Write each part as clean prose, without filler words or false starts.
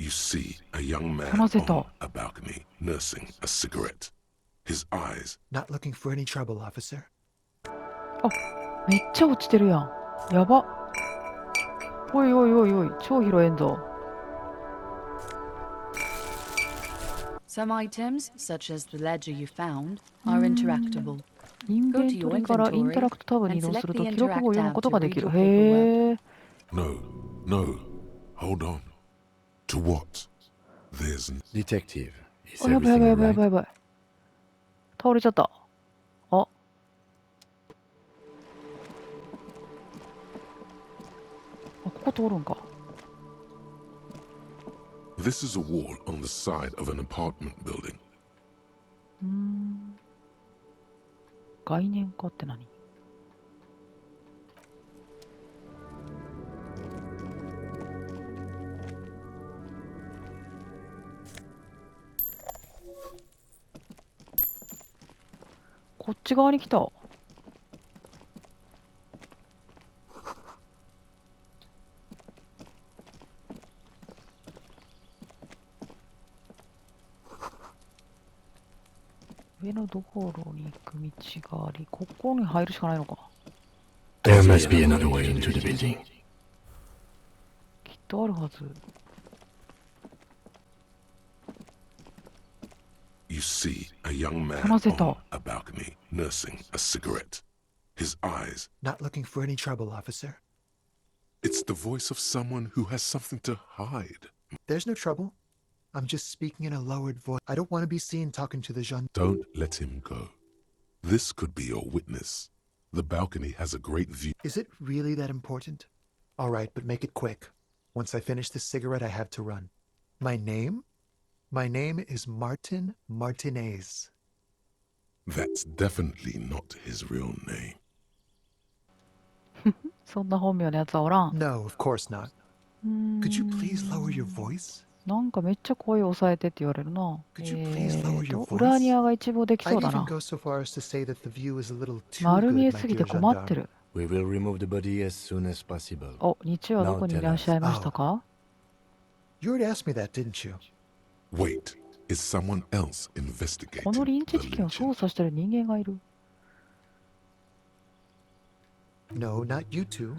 You see a young man 話せた。 on a balcony nursing a cigarette. His eyes. Not looking for any trouble, officer. あ、めっちゃ落ちてるやん。やば。おいおいおいおい、超拾えんぞ。Some items, such as the ledger you found, are interactable. インベントリからインタラクトタブに移動すると記録簿を読むことができる。へえ。No, no. Hold on. To what? There's Detective, is あ、やばいやばい everything やばいやばい alright? やばい。倒れちゃった。あ。ここ通るんか。This is a wall on the side of an apartment building. 概念化って何？こっち側に来た。上の道路に行く道があり、ここに入るしかないのか。 There must be another way into the building. きっとあるはず。 You see a young man 話せた。 on a balcony nursing a cigarette. His eyes. Not looking for any trouble, officer. It's the voice of someone who has something to hide. There's no trouble. I'm just speaking in a lowered voice. I don't want to be seen talking to the gendarme. Don't let him go. This could be your witness. The balcony has a great view. Is it really that important? All right, but make it quick. Once I finish this cigarette, I have to run. My name? My name is Martin Martinez. That's definitely not his real name. そんな本名のやつはおらん。 No, of course not. Could you please lower your voice? なんかめっちゃ声を抑えてって言われるな。Could you please lower your voice? 裏庭が一望できそう I'd だ even な。 go so far as to say that the view is a little too 丸見 good, え my すぎて dear 困って gendarme. る。 We will remove the body as soon as possible. お、日曜はどこにいらっしゃいましたか？ You already asked me that, didn't you? Wait, is someone else この investigating リンチ the 事件を lynching? 捜査してる人間がいる。 No, not you two.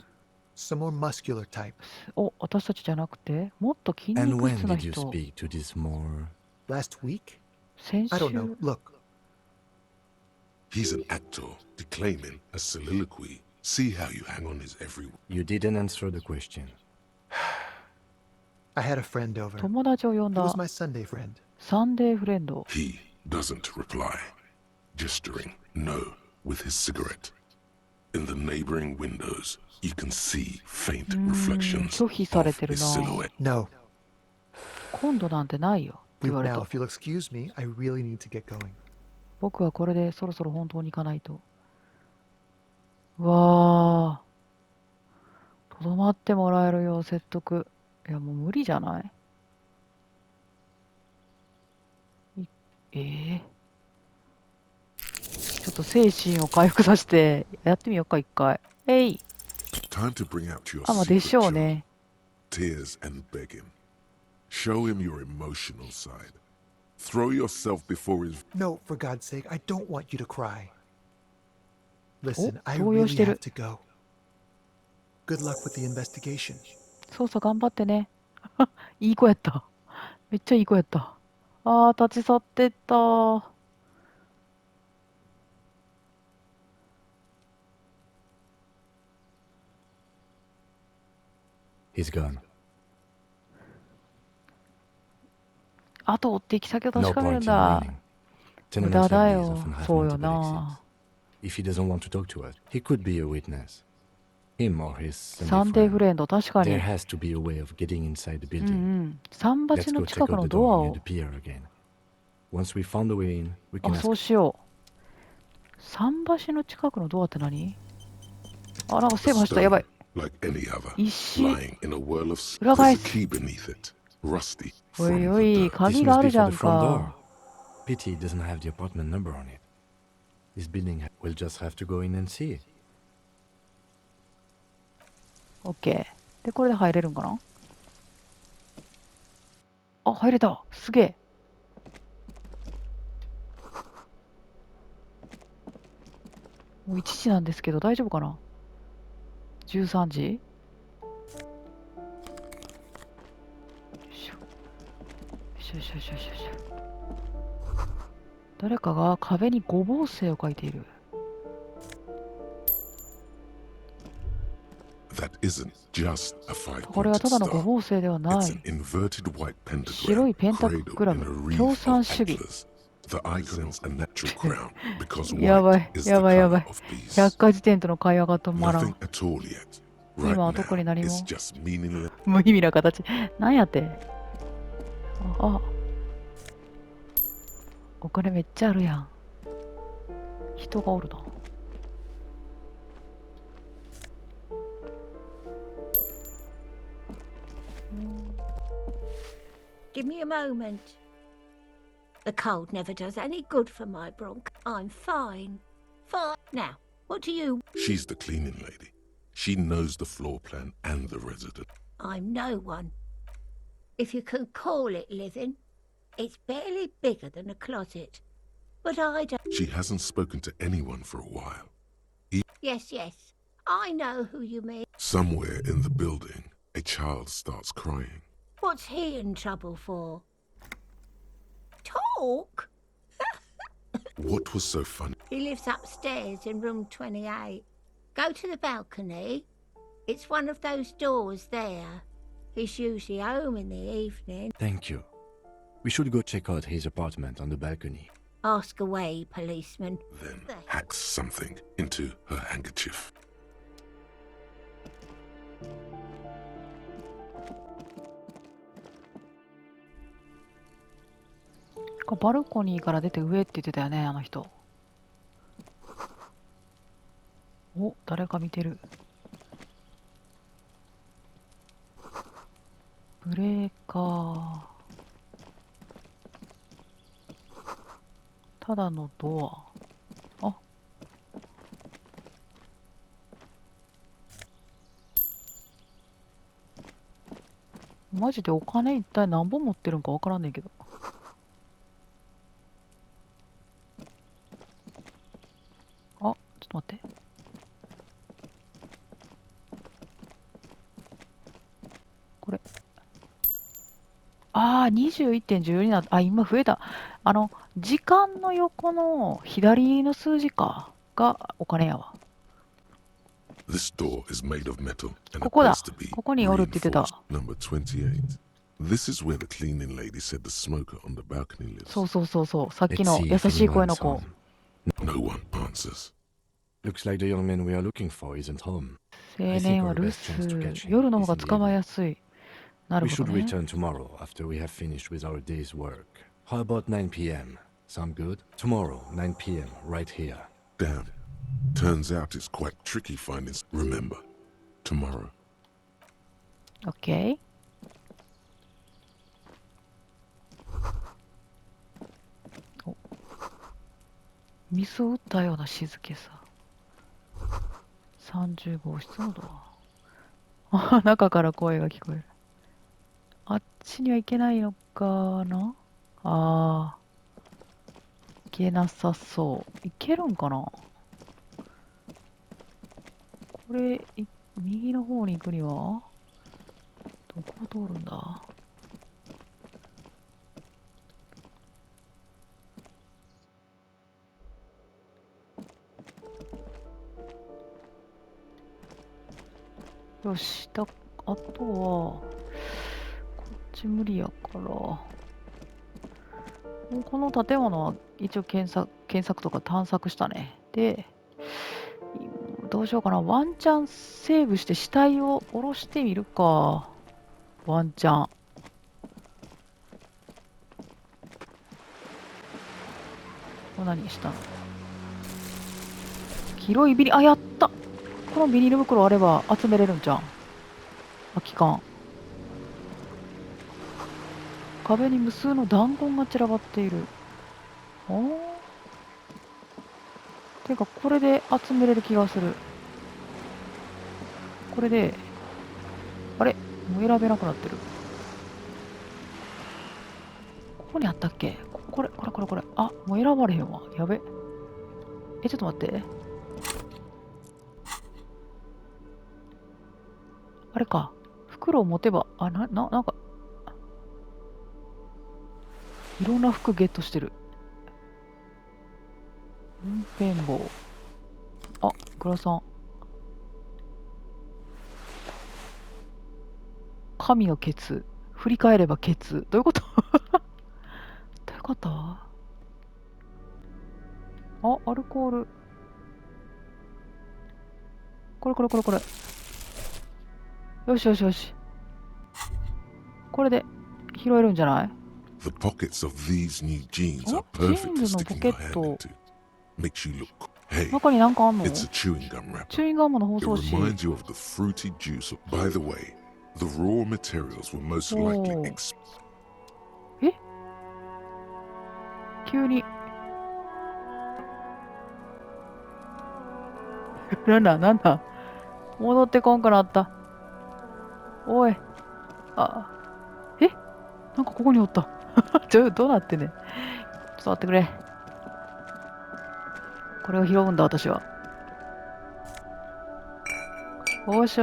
Some more muscular type. お、私たちじゃなくて、もっと筋 And 肉 when 質な did you 人。 speak to this more? Last week? 先 I don't 週 know. Look, He's an actor declaiming a soliloquy. See how you hang on his every word. You didn't answer the question. I had a friend over. 友達を呼ん He だ was my Sunday friend. サンデーフレンド。 He doesn't reply, gesturing no with his cigarette. In the neighboring windows, you can see faint reflections 拒否され of てる his な。 silhouette. No. 今度なんてないよって言 Wait, われ now, た。 if you'll excuse me, I really need to get going. 僕はこれでそろそろ本当に行かないと。うわー。とどまってもらえるよ、説得。いや、もう無理じゃない？ちょっと精神を回復させてやってみようか、一回。えい。 Time to bring out your あ、まあで secret しょう John. ね。 Tears and begging. Show him your emotional side. Throw yourself before his. No, for God's sake, I don't want you to cry. Listen, I 動揺 really してる。 have to go. Good luck with the investigation. 捜査頑張ってね。いい子やった。めっちゃいい子やった。あー、立ち去ってった。He's gone. 後追って行き先を No 確かめる point ん in だ。 running. 無 Tenement 駄だ like よ these often。have そうよ multiple な。 exits. If he doesn't want to talk to us, he could be a witness. Him or his サンデー Sunday フ friend. レンド、確かに。 There has to be a way of getting inside the うんう building. ん。桟橋 Let's の go 近 check く out の the ドア door near を the。pier again. Once we found the way in, we あ、 can そう ask. しよう。桟橋の近くのドアって何？あ、なんか A セーブした。やばい。 like any other, 石。 lying in a whirl of. Ura, There's a guys. key beneath it, rusty お from い the おい、 dirt. 鍵 This があ must る be じゃ for ん the front door. か。 Pity it doesn't have the apartment number on it. This building will just have to go in and see. オッケー。で、これで入れるんかな？あ、入れた。すげえ。もう1時なんですけど大丈夫かな。13時。よいしょ。よいしょよいしょよいしょよいしょ。誰かが壁にごぼう星を描いている。That isn't just a これは five-pointed ただのご star. ぼう星ではな It's い。 an inverted white 白い pentagram ペンタグ cradled ラ in a ム。 wreath 共 of 産主義。 antlers. The icon's a natural crown because やば white い、 is the やばい、やば color い。 of peace. 百科事典との会話が止まら Nothing ん。 at all yet. Right 今は now, 特に何 it's も。 just meaningless. 無意味な形。なんやって。あ、お金めっちゃあるやん。人がおるな。Give me a moment. The cold never does any good for my bronch. I'm fine. Fine. Now, what do you... She's the cleaning lady. She knows the floor plan and the resident. I'm no one. If you can call it living, it's barely bigger than a closet. But I don't... She hasn't spoken to anyone for a while. Yes, yes. I know who you mean. Somewhere in the building, a child starts crying. What's he in trouble for? Talk? What was so funny? He lives upstairs in room 28. Go to the balcony. It's one of those doors there. He's usually home in the evening. Thank you. We should go check out his apartment on the balcony. Ask away, policeman. Then hacks something into her handkerchief. バルコニーから出て上って言ってたよね、あの人。お、誰か見てる。ブレーカー。ただのドア。あ。マジでお金一体何本持ってるんかわからんねんけど。あ、ちょっと待って。これ。ああ、21.14 になった。あ、今増えた。時間の横の左の数字か。がお金やわ。This door is made of metal and ここだ。 appears to be ここにおるって言ってた。 reinforced. Number 28. This is where the cleaning lady said the smoker on the balcony lives. そうそうそうそう。さっき Let's の see 優 if しい声の anyone's 子。 home. No one answers. Looks like the young man we are looking for isn't home. 青年は留守。夜の方が捕まえやすい。なる We ほ should どね。 return tomorrow after we have finished with our day's work. How about 9 p.m.? Sound good? Tomorrow, 9 p.m., right here. Damn. Turns out it's quite tricky finding. Remember, tomorrow. オッケー。お、水を打ったような静けさ。30号室のドア。あ、中から声が聞こえる。あっちには行けないのかな。ああ。行けなさそう。行けるんかな。これ、右の方に行くにはどこを通るんだ。よし、あとはこっち無理やからもうこの建物は一応検索とか探索したね。でどうしようかな。ワンチャンセーブして死体を下ろしてみるか。ワンチャン。これ何したの。黄色いビニ、あ、やった。このビニール袋あれば集めれるんじゃん。空き缶。壁に無数の弾痕が散らばっている。おー。てかこれで集めれる気がする。これであれもう選べなくなってる。こにあったっけ？これ。あ、もう選ばれへんわ。やべ。ちょっと待って。あれか。袋を持てば、なんか、いろんな服ゲットしてる。運転棒。あ、グラサン。神のケツ。振り返ればケツ。どういうこと？どういうこと？あ、アルコール。これ。よし。これで拾えるんじゃない？ The pockets of these new jeans are ジ perfect ーン for ズのポ sticking ケ your ッ hand ト。 into. Makes you look. Hey, 中になんかあんの？ it's a chewing gum チュ wrapper. ーインガムの包 It 装紙。 reminds you of the fruity juice. By the way, the raw materials were most likely Oh. 急に。なんだ戻ってこんくなった。おい。あ、なんかここにおった。どうなってんねん。ちょっと待ってくれ。これを拾うんだ、私は。よし。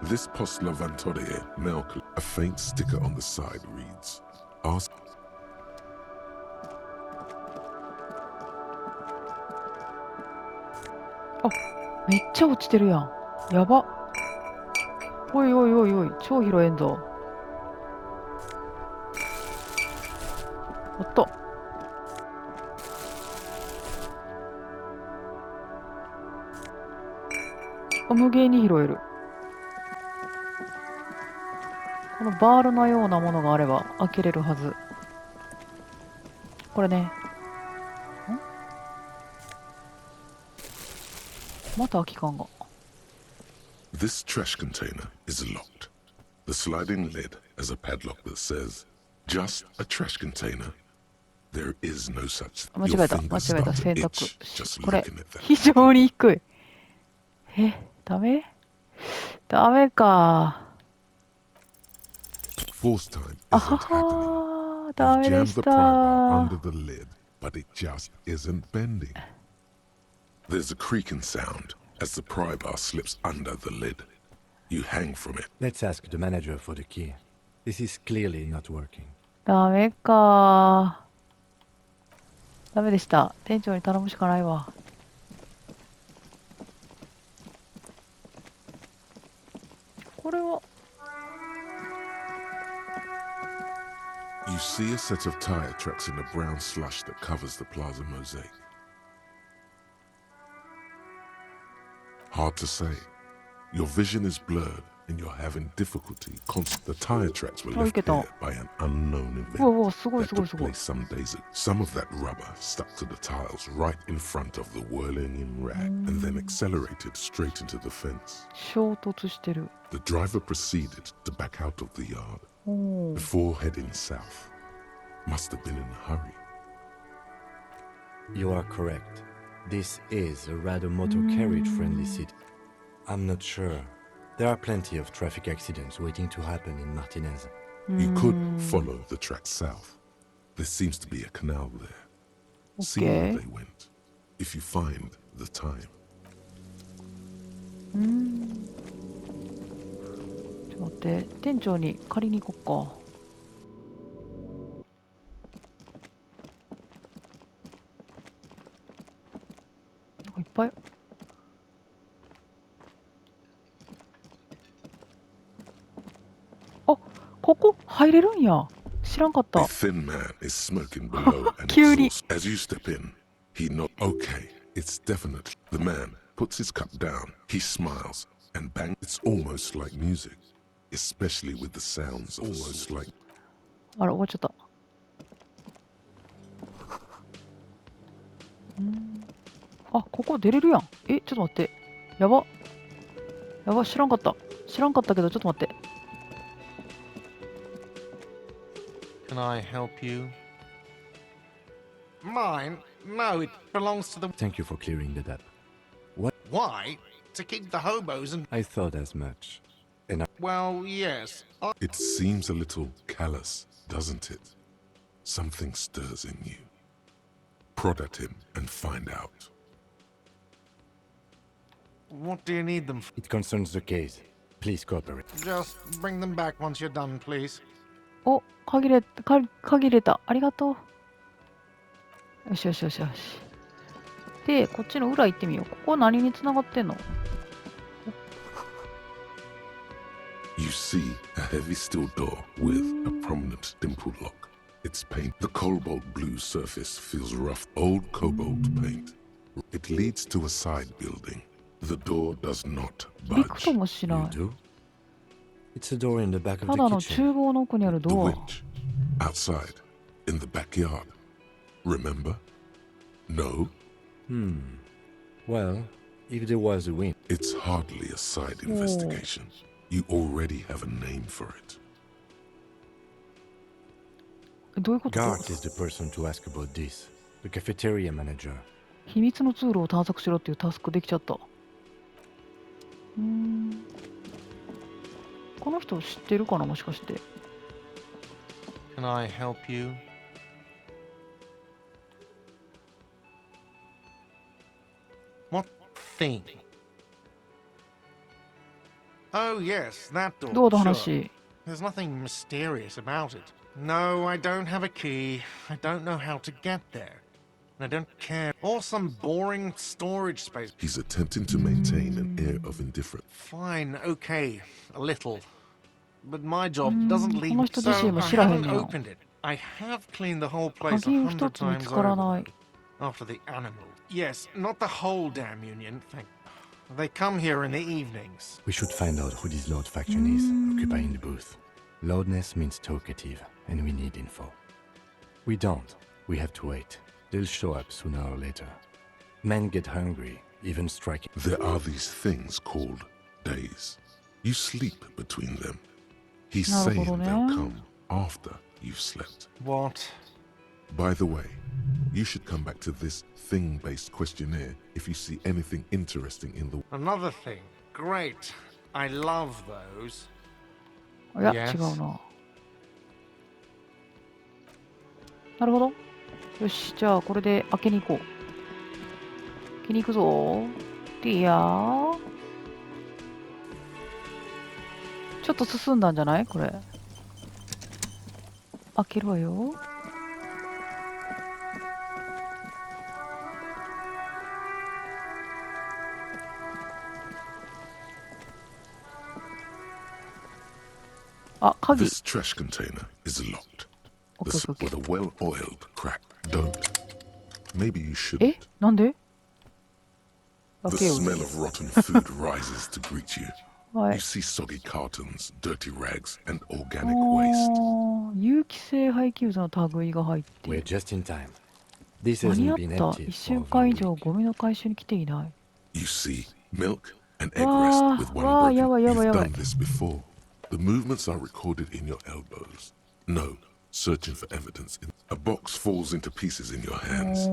This post lavatorie now a faint sticker on the side reads, "Ask." めっちゃ落ちてるやん。やば。おい。超拾えんぞ。おっと。無限に拾える。このバールのようなものがあれば開けれるはず。これね。また空き缶が。This trash container is locked. The sliding lid has a padlock that says, "Just a trash container." There is no such. 間違 Your えた。 fingers 選 start to 択。 itch just これ looking at that. 非常に低い。ダメか。 Force time あ isn't は happening. は、ダ You've メで jammed し the た。 pry bar under the lid, but it just isn't bending. There's a creaking sound as the pry bar slips under the lid. You hang from it. Let's ask the manager for the key. This is clearly not working. ダメか。ダメでした。店長に頼むしかないわ。これは。 You see a set of tire tracks in the brown slush that covers the plaza mosaic. Hard to say. Your vision is blurred and you're having difficulty. The tire tracks were left there by an unknown event that took place some days ago. Some of that rubber stuck to the tiles right in front of the whirling in rat and then accelerated straight into the fence. 衝突してる。 The driver proceeded to back out of the yard before heading south. Must have been in a hurry. You are correct. This is a rather motor carriage-friendly city. I'm not sure. There are plenty of traffic accidents waiting to happen in Martinez. You could follow the tracks south. There seems to be a canal there. See where they went. If you find the time. ちょっと待って。店長に借りに行こっか。いっぱい。あ、ここ入れるんや。知らんかっ A た。 thin man is smoking below an Cutie. exhaust. As you step in, he nods. Okay, it's definitely. The man puts his cup down. He smiles and bang. It's almost like music, especially with the sounds. Almost like. あら、終わっちゃった。あ、ここ出れるやん。ちょっと待って。やば、知らんかったけど、ちょっと待って。 Can I help you? Mine? No, it belongs to the... Thank you for clearing that up. Why? To keep the hobos and... I thought as much. Well, yes. It seems a little callous, doesn't it? Something stirs in you. Prod at him and find out. What do you need them for? It concerns the case. Please cooperate. Just bring them back once you're done, please. お、鍵れた。ありがとう。よしよしよしよし。で、こっちの裏行ってみよう。ここ何に繋がってんの？ You see a heavy steel door with a prominent dimpled lock. It's paint. The cobalt blue surface feels rough. Old cobalt paint. It leads to a side building. The door does not びく budge. ともし You ない。 do? It's a door in the back of た the だの kitchen. 厨房の奥にある The ドア。 winch. Outside. In the backyard. Remember? No? Well, if there was a wind, It's hardly a side investigation. You already have a name for it. どういうこと？ Garth is the person to ask about this. The cafeteria manager. 秘密の通路を探索しろっていうタスクできちゃった。この人知ってるかな、もしかして。Can I help you? What thing? Oh, yes, that door. ドアの Sure. 話。 There's nothing mysterious about it. No, I don't have a key. I don't know how to get there. And I don't care. Or some boring storage space. He's attempting to maintain an air of indifference. Fine, okay, a little. But my job doesn't こ leave の me. 人 So 自身 I も知らへん haven't ねや。 opened it. I have cleaned the whole place 鍵を 100一つ見 times つからな over. い。 After the animal. Yes, not the whole damn union. They come here in the evenings. We should find out who this Lord faction is, occupying the booth. Loudness means talkative, and we need info. We don't. We have to wait. They'll show up sooner or later. Men get hungry, even striking. There are these things called days. You sleep between them. He's Na saying ruhodo ne. they'll come after you've slept. What? By the way, you should come back to this thing-based questionnaire if you see anything interesting in the... Another thing. Great. I love those. いや、 Yes. 違うな。なるほど。よし、じゃあこれで開けに行こう。開けに行くぞ。でいやー。ちょっと進んだんじゃないこれ。開けるわよ。あ、鍵。 This trash container is locked. Okay, This okay, with a well-oiled crack. Don't. Maybe you え shouldn't. なんで The 開けよう。 smell of rotten food rises to greet you. は You い。 see soggy cartons, dirty rags, and あ organic waste. ー有機性廃棄物の類が入ってい We're る。 just in time. This 間に合 hasn't っ been た。 emptied 1 for 週 over 間 a 以上 week. ゴミの回収に来ていない。 You see milk and egg Wow, rest with one wow, broken. yawa, yawa, You've yawa. done this before. The movements are recorded in your elbows. No, searching for evidence. A box falls into pieces in your hands.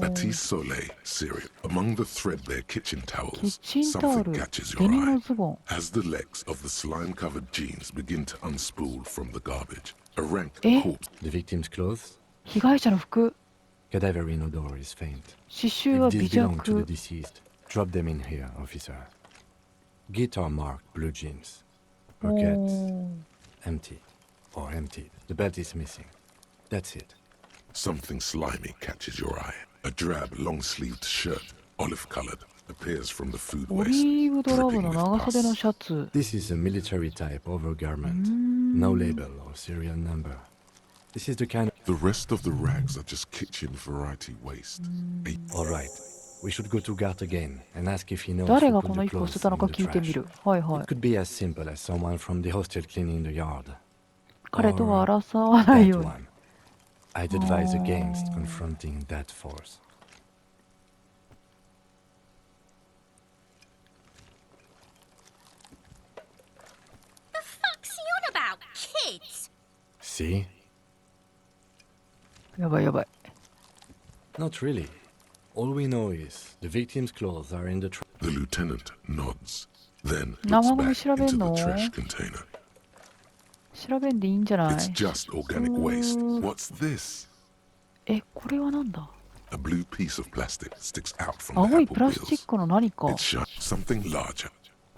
A tea soleil cereal. Among the threadbare kitchen キッ towels, チンタオ something ル、 catches デ your ニム eye. のズボン。 As the legs of the slime-covered jeans begin to unspool from the garbage, a rank Eh? corpse. The victim's clothes? 被害者の服。 Cadaverine odor is faint. 刺繍は If 微 these belong to 弱。 the deceased, drop them in here, officer. Guitar marked blue jeans. お Pockets ー empty or emptied. The belt is missing. That's it. Something slimy catches your eye. A drab, long-sleeved shirt, olive-colored, appears from the food オ waste, リーブドラブ dripping の with 長袖の pus. シャツ。 This is a military type overgarment. No label or serial number. This is the kind of... The rest of the rags are just kitchen variety waste. All right. We should go to Garth again and ask if he knows 誰 who が put この the 衣服を clothes 捨てたの in か the 聞いてみ trash. る。はいはい It。could be as simple as someone from the hostel cleaning the yard. 彼とは Or 争わない that ように。 one. I'd advise against confronting that force. The fuck's he on about? Kids? See? やばいやばい。 Not really. All we know is the victim's clothes are in the trash. The lieutenant nods. Then puts 生ゴミ back 調べ into ん the の？ trash container. 調べんでいいんじゃない？ It's just organic waste. What's this? え、これはなんだ？ A blue piece of plastic sticks out from the 青い apple プラスチッ peels. クの何か。 It's something larger.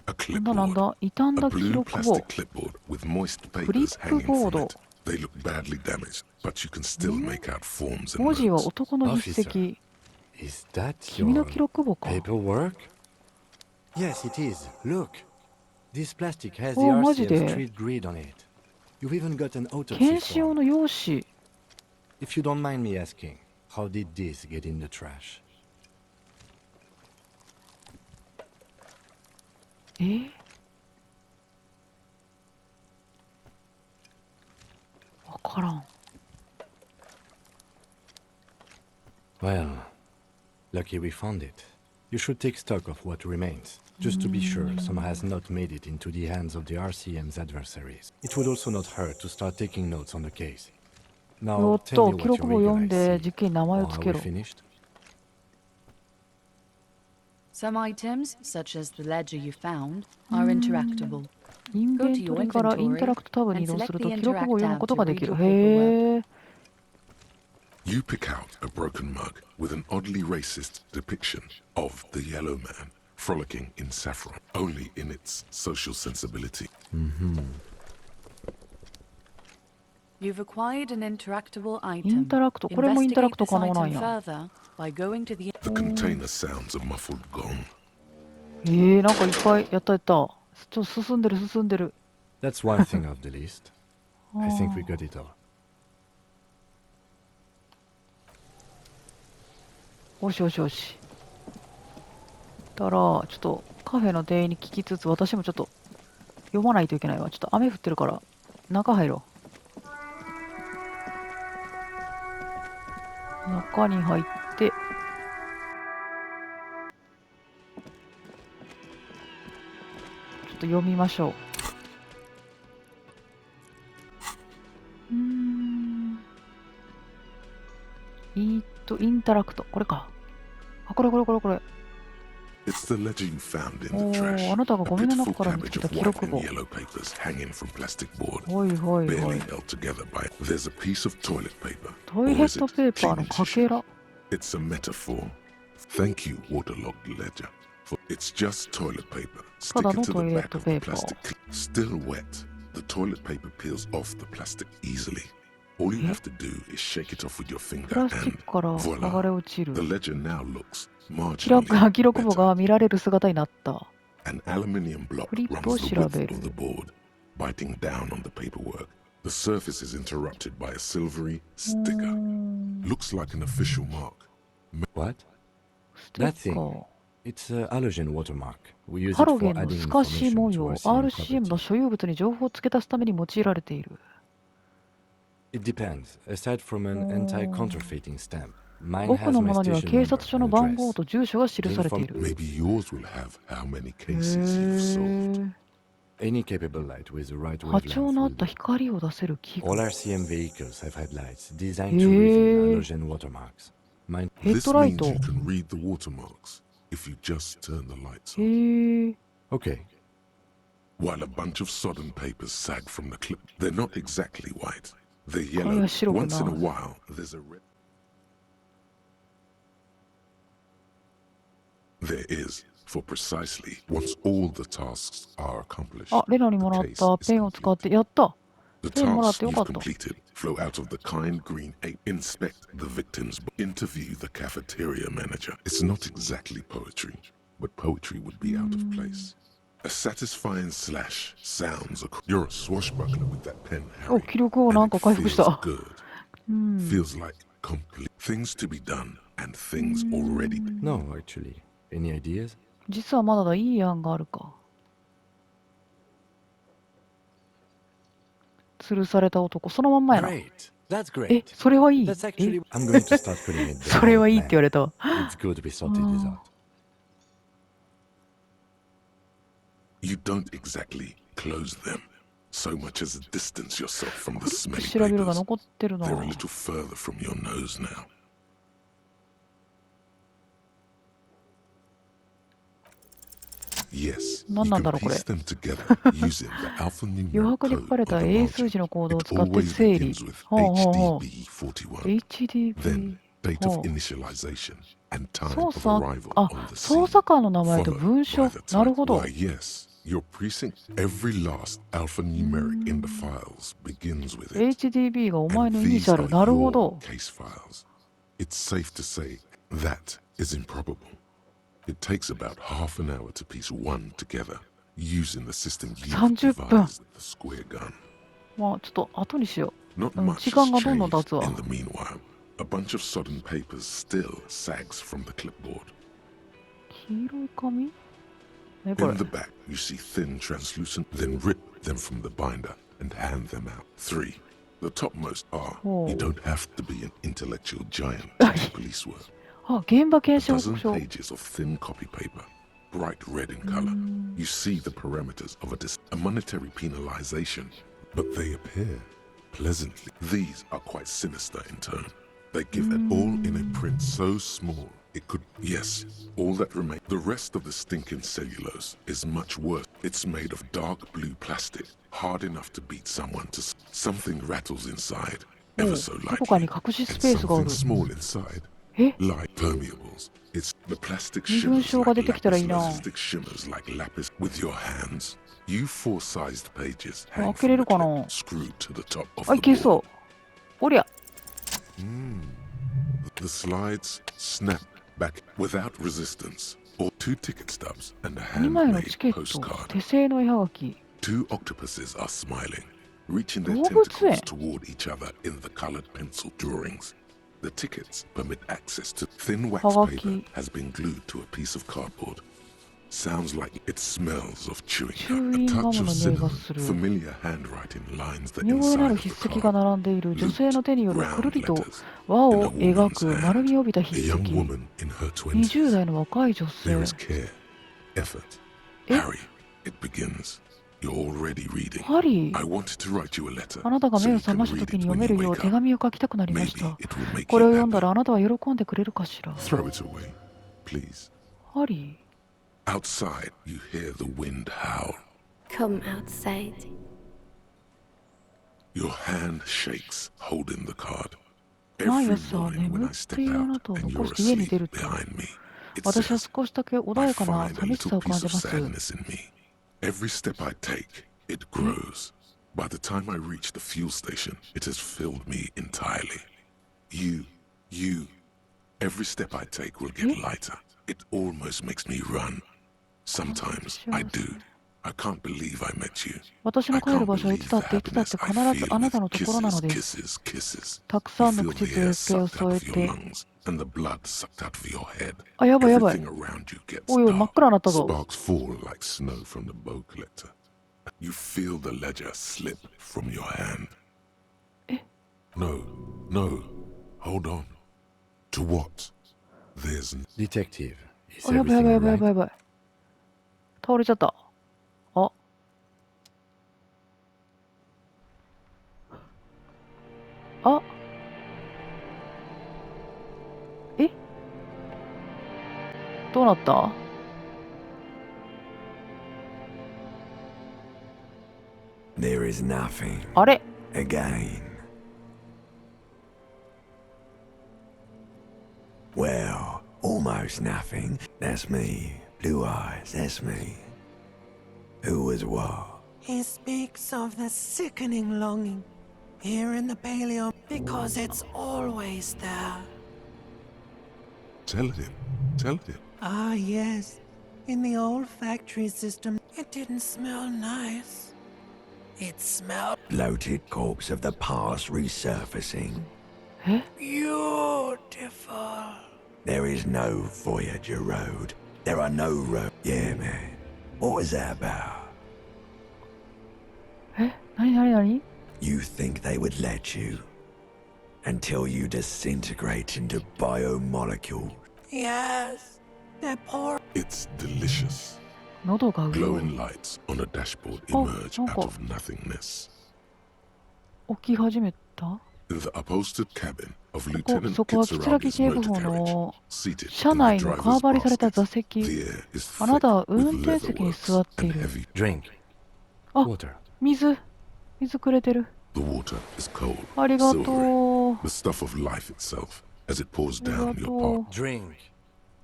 A なんだなん clipboard. だ？傷ん A だ記 blue 録簿。 plastic clipboard with moist フリ papers ップ hanging ボー from ド。 it. They look badly damaged, but you can still make out forms and 文字は notes. 男の筆跡。 Is that 君の your 記録簿か。 paperwork? Yes, it is. Look. This plastic has the おー、マジ RCM で。 street grid on it. You've even got an autopsy 検視用 form. の用紙。 If you don't mind me asking, how did this get in the trash? わからん。 Well, lucky we found it. You should take stock of what remains, just to be sure some has not made it into the hands of the RCM's adversaries. It would also not hurt to start taking notes on the case. や Now, っ tell と me 記 what 録 your 簿を読ん eagle で eyes 実 see. 験に名前 Or をつ are け we ろ。 finished? Some items, such as the ledger you found, are interactable. インベントリからインタラクトタブに移動すると記録簿を読むことができる。へえ。 You pick out a broken mug with an oddly racist depiction of the yellow man frolicking in saffron, only in its social sensibility. You've acquired an interactable イン item. タラクト、これもインタラク Investigate ト this 可能なん item や。 further by going to the The container sounds a muffled gong. なんかいっぱいやったやった。ちょっと進んでる進んでる。 That's one thing off the list. I think we got it all. よしよしよし。だから、ちょっとカフェの店員に聞きつつ、私もちょっと読まないといけないわ。ちょっと雨降ってるから、中入ろう。中に入って、ちょっと読みましょう。インタラクト。これか。あ、これ。 It's the ledger you found in お the ー、 trash. あなたが A ゴミの pitiful 中から見つけ cabbage た of 記 white 録 and 簿。 yellow papers hanging from plastic board, ほいほいほ barely い。 held together by. There's a piece of toilet paper. トイレ Or ッ is ト it ペーパーの cleaning か tissue? けら。 It's a metaphor. Thank you, waterlogged ledger. For it's just toilet paper. Stick Ta-da, it to no the back toilet of the paper. plastic. Still wet. The toilet paper peels off the plastic easily. All you have to do is shake it off with your プ finger ラスチッ and クから流れ voila. 落ちる。 The ledger now looks 記 marginally 録簿 better. が見られる姿になった。 An aluminium block フリッ runs プを the 調 width べる。 of the board, biting down on the paperwork. The surface is interrupted by a silvery sticker. Looks like an official mark. What? ステッ That カ thing. ー。 It's a halogen watermark. We use ハ it ロゲ for ンの adding 透かし模 information 様。 to RCM RCM の property. 所有物に情報を付け足すために用いられている。 It depends. Aside from an anti-counterfeiting stamp, mine 僕 has の my ものには station 警 number 察署 and の番号 address. と住所が記されている。 Maybe yours will have how many へ cases you've solved. ー。 Any capable light with the right 波長 wavelength のあ will った do. 光を出せる器具。 All RCM vehicles have headlights designed to reveal halogen watermarks. Mine ヘッ This ドライ means ト。 you can read the watermarks if you just turn the lights へ on. ー。 Okay. While a bunch of sodden papers sag from the clip, they're not exactly white. They're あ、い yellow. や、白く Once in a な。 while, there's a red. There is, for precisely once all the tasks are accomplished. あ、レナにもらっ the た case is ペンを使っ complete. て、やった。 The ペンもらっ tasks てよ you've かった。 completed flow out of the kind green ape. Inspect the victims, interview the cafeteria manager. It's not exactly poetry, but poetry would be out of place. A satisfying slash sounds. You're a swashbuckler with that pen, お、 Harry. 記録を And なん it か回復し feels た。 good. Feels like complete things to be done and things already. No, actually. Any ideas? 実はまだだ、いい案があるか。吊るされた男、そのまんまやな。 Great. That's え、 great. それはいい。 That's え、 actually. I'm going to start putting it それ down. はいいって言われたわ。 It's good we sorted this out. You don't exactly close them so much as distance yourself from the クリップ smelly 調べるが papers. 残ってるな。 They're a little further from your nose now. Yes, 何 you なん can だろうこれ。 piece them together using the 余 alphanumeric 白に書かれ code た of the 英数字 logic. のコードを It 使って always 整理。 begins with ほうほうほう。 HDB41, HDB then date of ほう。 initialization and time 捜 of 査、 arrival あ、 on the 捜 scene, 査官の名前と followed 文 by 書。 the なる type. ほど。 Why, yes, your precinct, every last alphanumeric in the files begins with it. HDB がお前 And のイニ these シャ are ル。なるほ your ど。 case files. It's safe to say that is improbable. It takes about half an hour to piece one together using the system you've 30分。 devised, the square gun. まあちょっと後にしよ Not う。うん、 much 時 has 間がどんどん経 changed つわ。 in the meanwhile. A bunch of sodden papers still sags from the clipboard. 黄色い紙ねこれ In。the back, you see thin, translucent, then rip them from the binder and hand them out. 3. The topmost are, Oh. you don't have to be an intellectual giant to do police work. あ、現場 A 検証 dozen 書。 pages of thin copy paper, bright red in color. You see the parameters of a monetary penalization, but they appear pleasantly. These are quite sinister in tone. They give it all in a print so small it could, yes, all that remains. The rest of the stinking cellulose is much worse. It's made of dark blue plastic, hard enough to beat someone to. Something rattles inside, ever so どこかに lightly, 隠しス and ペースがあ something る。 small inside. え Like permeables. It's the plastic 身分 shimmers 証が like 出てきたらいい lapis な。 lazuli shimmers like lapis with your hands. You four-sized pages 開 hang けれ from る the か clip, な。 screwed to the top of あ、 the いけ board. そう。おりゃ。 The slides snap back without resistance. Or 2 ticket stubs and a 2枚の handmade チケット。 postcard. 手製の絵はがき。 2 octopuses are smiling, reaching their 動物園。 tentacles toward each other in the colored pencil drawings. The tickets permit access to thin wax Hawaki. paper has been glued to a piece of cardboard. Sounds like it smells of chewing gum. Chewing A touch gum of の匂いが cinnamon. する。 Familiar handwriting lines the 見覚えのあ inside る of 筆 the 跡が card. 並んでいる。女性の手によるくる Round りと letters 輪 in a を描 woman's く hand. 丸みを帯びた A 筆 young 跡。 woman in her 20 代 20s. の若い女 There 性。 is care, effort. Eh? Harry, it begins. You're already reading. ハリ I ー、 wanted to write you a letter あなたが so 目を you 覚 can ました read 時 it に読 when め you るよう wake 手 up. 紙を書きたくなりまし Maybe た。 it will make これ you を読んだ happy. らあなたは喜んでくれるかしら。 Throw it away, please. ハリ Outside, you hear the wind howl. Come outside. Your hand shakes, holding the card. ー、毎 Every 朝 morning 眠 when っ I て step いるあな out たを and 残 you're して家に asleep 出ると、 behind me, it 私は says, 少しだけ穏 I やかな find a 寂しさ little を感 piece じ of ます。 sadness in me. Every step I take, it grows. By the time I reach the fuel station, it has filled me entirely. You. Every step I take will get lighter. It almost makes me run. Sometimes I do. I can't believe I met you. 私の I 帰る can't 場所はいつ believe だっ the ていつだって happiness 必 I ず feel あな with たのところなの kisses, です。 kisses. たく You さんの feel 口 the づ air けを sucked 添 out え of your て、 lungs and the blood sucked out of your head. あ、やばいやばい。 Everything around you gets おいおい、真っ dark. 暗になったぞ。 Sparks fall like snow from the bow collector. You feel the ledger slip from your hand. No. Hold on. To what? There's Detective, is あ、やばいやばい everything やばいや alright? ばいやばい。倒れちゃった。あ。あ。え？どうなった？ There is nothing あれ？ again. Well, almost nothing. That's me. Blue eyes, that's me. Who was what? He speaks of the sickening longing here in the paleo because it's always there. Tell him. Ah, yes. In the old factory system, it didn't smell nice. It smelled Bloated corpse of the past resurfacing. え？ beautiful. There is no Voyager Road. There are no roads. Yeah, man. What was that about? え？なになになに？ You think they would let you? Until you disintegrate into biomolecules. Yes, they're poor. It's delicious. 喉が潤う。 Glowing lights on a dashboard Oh, emerge okay. out of nothingness. 起き始めた？ In the upholstered cabin of そ Lieutenant こは木更木 Kitsuraga's 警部 motor 補 carriage, の seated 車 in the 内の革 driver's 張りされた basket, 座 the 席。 air is あなた thick は運 with 転席に座 leatherworks ってい and る。 heavy. Drink. あ、 Water. 水くれてる。 The water is cold, ありが silvery, とう。 the stuff of life itself as it pours あり down が your と palm. う。 Drink.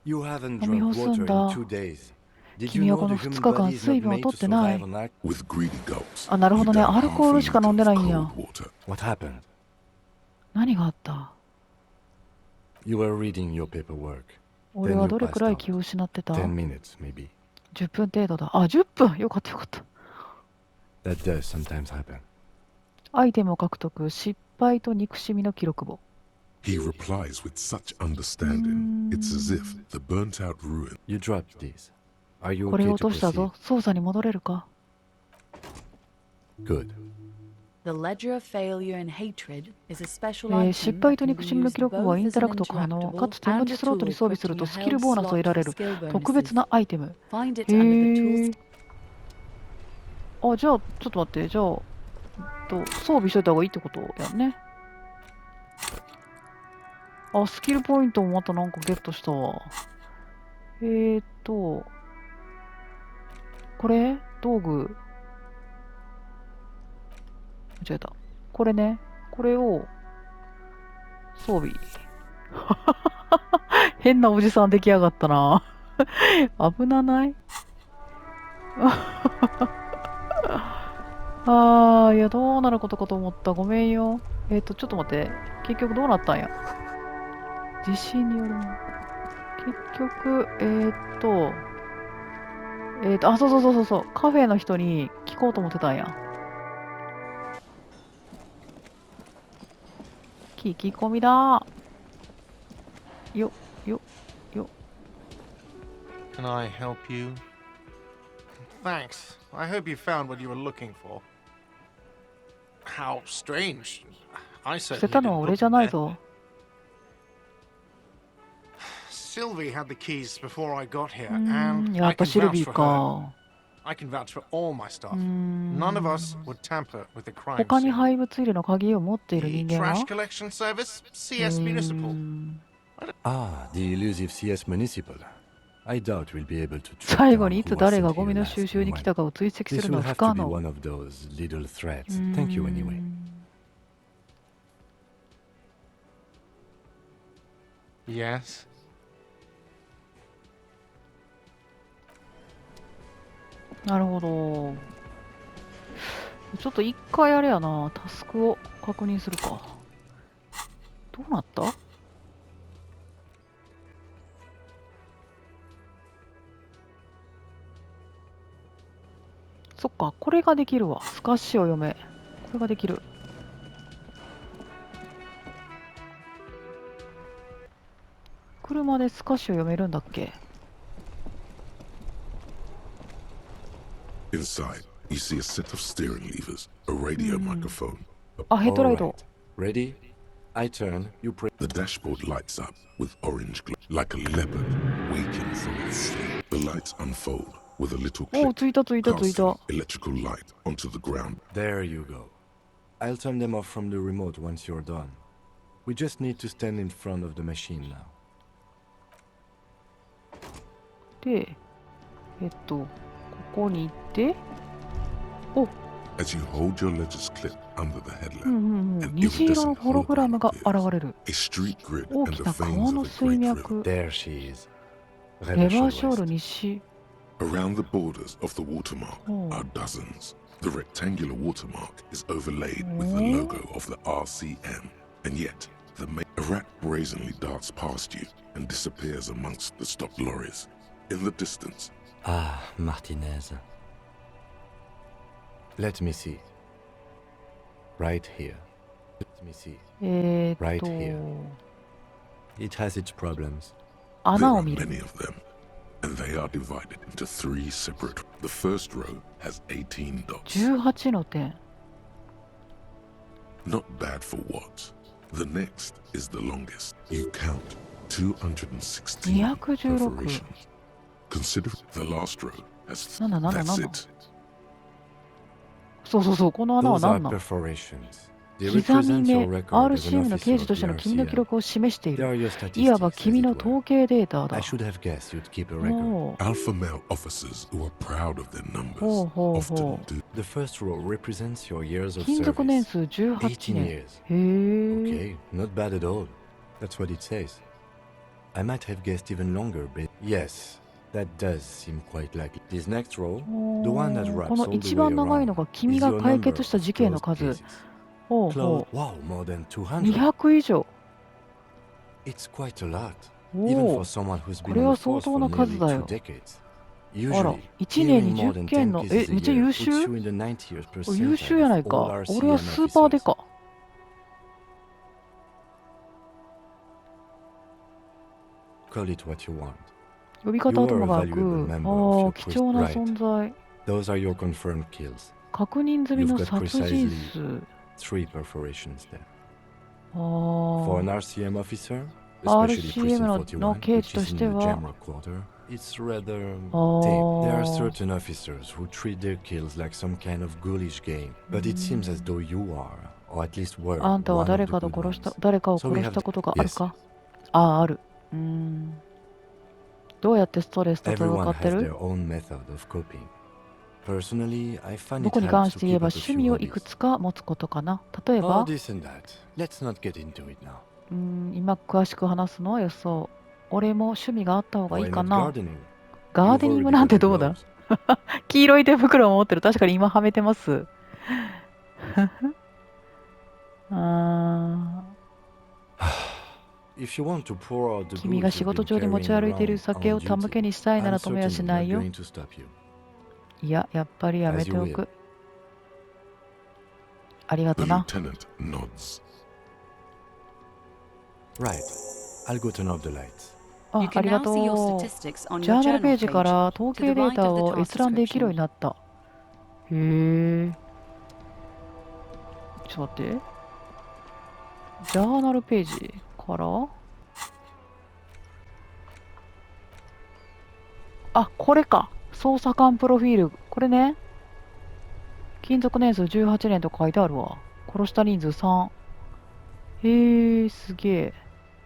You haven't 飲み drunk 干すん water in だ。 2 days. Did 君 you は know こ the の human 2日間 body is 水 not 分を made 取 to ってな survive い。 on alcohol? With greedy gulps, あ、なるほ you どね。 down アル half コー a ルしか liter 飲んで of ないんや。 cold water. What happened? 何があった？ You were reading your paperwork. 俺 Then は you どれく passed らい out. 気を失ってた？ 10 minutes, maybe. 10分程度だ。あ、10分。よかったよかった。 That does sometimes happen. アイテムを獲得、失敗と憎しみの記録簿。 He replies with such understanding, it's as if the burnt out ruin. You dropped these. Are you これ okay を落 to とした proceed? ぞ。捜査に戻れるか？ Good. The ledger of failure and hatred is a special 失 item 敗 that と can 憎 be しみの used 記録簿は both イン as タラ an クト可能。かつ interactable 手持 and ち a スロットに tool 装備 put する in と your スキル held ボーナスを slot 得られ for る skill 特別 bonuses. なアイテム。 Find it へ under the え。 tools. あ、じゃあ、ちょっと待って。じゃあ、装備しといた方がいいってことやんね。あ、スキルポイントもまたなんかゲットしたわ。これ道具。間違えた。これね。これを、装備。変なおじさん出来上がったな。危なない？あー、いや、どうなることかと思った。ごめんよ。ちょっと待って。結局どうなったんや。地震によるもの。結局、あ、そう。カフェの人に聞こうと思ってたんや。聞き込みだ。よ。 Can I help you? Thanks. I hope you found what you were looking for. How strange. I 捨 certainly てたの didn't は put 俺じゃ them ない there. ぞ。 Sylvie had the keys before I got here, and や I っぱ can シル vouch ビー for her. か。 I can vouch for all my stuff. None of us would tamper with the crime 他に scene. 廃物入れの鍵を持っている The 人間 trash は collection service, CS Municipal. Ah, the elusive CS Municipal. I doubt we'll be able to track 最後 down にい who つ was 誰 sent が here ゴミの last 収集 and に来 when. たかを追跡す This るの will は不 have 可 to be 能。 one of those little threats. Thank you anyway. Yes. なるほど。ちょっと一回あれやな、タスクを確認するか。どうなった？そっか、これができるわ。スカッシュを読め。これができる。車でスカッシュを読めるんだっけ？ Inside, you see a set of steering levers, a radio microphone. あ、ヘッドライト。 Ready? I turn, you press. The dashboard lights up with orange glow, like a leopard waking from its sleep. The lights unfold with a little おお、 click, ついた。 casting electrical light onto the ground. There you go. I'll turn them off from the remote once you're done. We just need to stand in front of the machine now. で、ここに行って、お、 As you hold your ledger's clip under the headlamp, 虹色のホログラムが現れる。 a street grid 大 and き the な veins 川 of の a 水 great 脈。 There she is. レバーショール West. 西。 Around the borders of the watermark Oh. are dozens. The rectangular watermark is overlaid with the logo of the RCM, and yet a rat brazenly darts past you and disappears amongst the stopped lorries. In the distance, Ah, Martinez. Let me see. Right here. Let me see. Right here. It has its problems. there 穴 are を見る。 many of them, and they are divided into 3 separate. The first row has 18 dots. 18の点。 Not bad for what? The next is the longest. You count 216 216. perforations. Consider the last row has なんだ that's it. そう、この穴は Those are 何なの？ perforations. They 刻み represent 目 your record as an RCM の officer 刑事と of しての the 君の記録 RCM. を示してい They る。 are your いわば statistics, 君 as の it were. 統計データ I だ。 should have guessed you'd keep a record. おー Alpha male officers who are proud of their numbers ほうほう often ほう。 do. The first row represents your years of 勤続年 service. 数18 18年。 years. へえ。 Okay, not bad at all. That's what it says. I might have guessed even longer, but yes, that does seem quite likely. This next row, the one that こ wraps の all the 一 way 番長い around, のが君 is が your 解 number 決した of 事件の closed 数。 cases. ほう Closed, ほ wow, more than う。 200. 200以上。 It's quite a lot, お even お for。someone who's こ been れ on は the 相 force 当 for な数 nearly だ 2 よ。 decades. あら、 Usually, 1年 hearing に more 10 than 件 10 の、 cases め a っちゃ year 優 puts 秀 you in the 90th 優秀 percentile やない of all か。 RCM 俺はスーパーデ officers. カ。Call it what you want. 呼び方はと You are も a か valuable く、あ member of あ、 your 貴重な Right. 存在。 Those are your confirmed kills. 確認済み You've の got 殺人 precisely 数。 3 perforations there. あ For an あ。 RCM officer, especially RCM Precinct の 41, 刑事 which と is し in て the は、 Jamrock quarter, it's rather あ tame. There are あ。 certain officers who treat their kills like some kind of ghoulish game, but it seems as though you are, or at least were, あんたは one of 誰 the かと good 殺した、 ones. 誰かを So we 殺 have したことがある yes. か？ああ、ある。どうやってストレスと戦 Everyone って has る？ their own method of coping. Personally, I find 僕 it に関 helps し to て言え keep ば up a 趣 few 味をい hobbies. くつか持つことかな。例え Oh, ば、 this and that. Let's not get into it now. 今詳しく話すのはよそう。俺も趣味があった方がいい Why か not な。 gardening? ガー You've デニング already なん got て the どうだ？ gloves. 黄色い手袋を持ってる。確かに今はめてます。あ If you want to pour out the 君が booze 仕 you've 事 been 中に持ち carrying 歩いている around 酒 on を手向 duty, けにしたいな I'm ら止めは certain し I'm な not いよ。 going to stop you. いや、やっぱりやめ As て you お will. く。ありが The とな。 lieutenant nods. Right. I'll go turn off the lights. あ、 You あ can りが now と see your う。 statistics on ジャ your ーナルペー journal ジか page ら統 to 計 the デー right タ of the を task 閲覧できるよう description. になった。へえ。ちょっと待って。ジャーナルページからあ、これか。捜査官プロフィール。これね。勤続年数18年と書いてあるわ。殺した人数3。へえ、すげえ。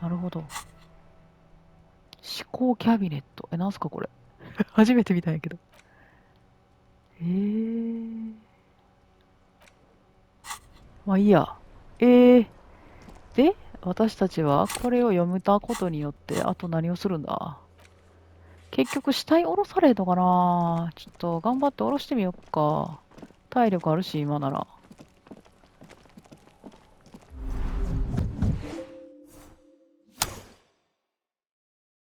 なるほど。思考キャビネット。なんすかこれ。初めて見たんやけど。へえ。まあいいや。で、私たちはこれを読めたことによって、あと何をするんだ？結局死体下ろされるのかな？ちょっと頑張って下ろしてみよっか。体力あるし、今なら。